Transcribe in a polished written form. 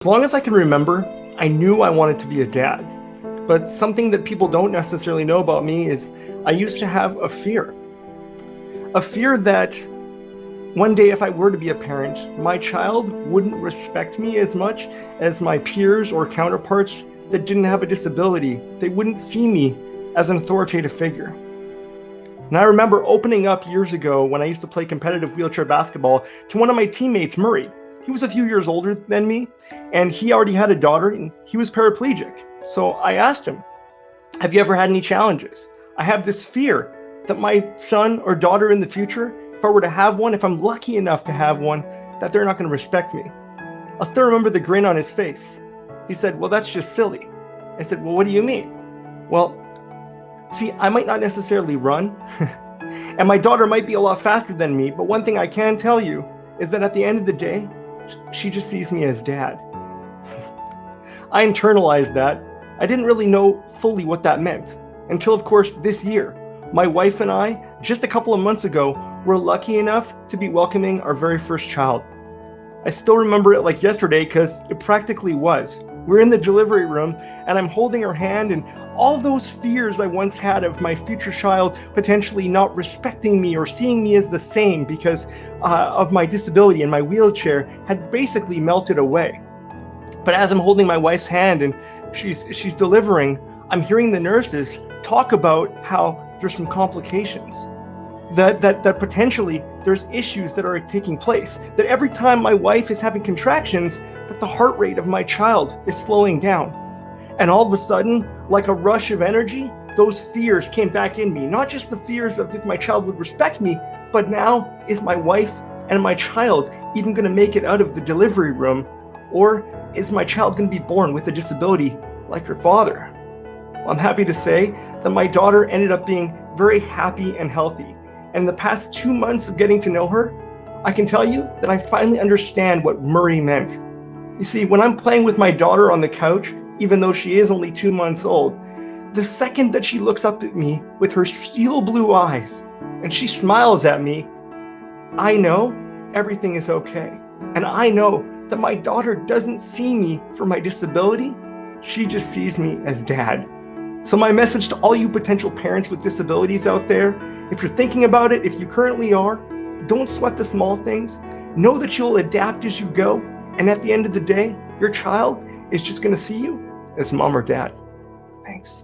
As long as I can remember, I knew I wanted to be a dad. But something that people don't necessarily know about me is I used to have a fear. A fear that one day, if I were to be a parent, my child wouldn't respect me as much as my peers or counterparts that didn't have a disability. They wouldn't see me as an authoritative figure. And I remember opening up years ago when I used to play competitive wheelchair basketball to one of my teammates, Murray. He was a few years older than me, and he already had a daughter, and he was paraplegic. So I asked him, have you ever had any challenges? I have this fear that my son or daughter in the future, if I were to have one, if I'm lucky enough to have one, that they're not going to respect me. I'll still remember the grin on his face. He said, well, that's just silly. I said, well, what do you mean? Well, see, I might not necessarily run, and my daughter might be a lot faster than me, but one thing I can tell you is that at the end of the day, she just sees me as dad. I internalized that. I didn't really know fully what that meant until, of course, this year. My wife and I, just a couple of months ago, were lucky enough to be welcoming our very first child. I still remember it like yesterday because it practically was. We're in the delivery room and I'm holding her hand, and all those fears I once had of my future child potentially not respecting me or seeing me as the same because of my disability and my wheelchair had basically melted away. But as I'm holding my wife's hand and she's delivering, I'm hearing the nurses talk about how there's some complications, that potentially there's issues that are taking place, that every time my wife is having contractions, that the heart rate of my child is slowing down. And all of a sudden, like a rush of energy, those fears came back in me. Not just the fears of if my child would respect me, but now, is my wife and my child even going to make it out of the delivery room? Or is my child going to be born with a disability like her father? Well, I'm happy to say that my daughter ended up being very happy and healthy. And in the past 2 months of getting to know her, I can tell you that I finally understand what Murray meant. You see, when I'm playing with my daughter on the couch, even though she is only 2 months old, the second that she looks up at me with her steel blue eyes and she smiles at me, I know everything is okay. And I know that my daughter doesn't see me for my disability. She just sees me as dad. So my message to all you potential parents with disabilities out there, if you're thinking about it, if you currently are, don't sweat the small things. Know that you'll adapt as you go. And at the end of the day, your child is just going to see you as mom or dad. Thanks.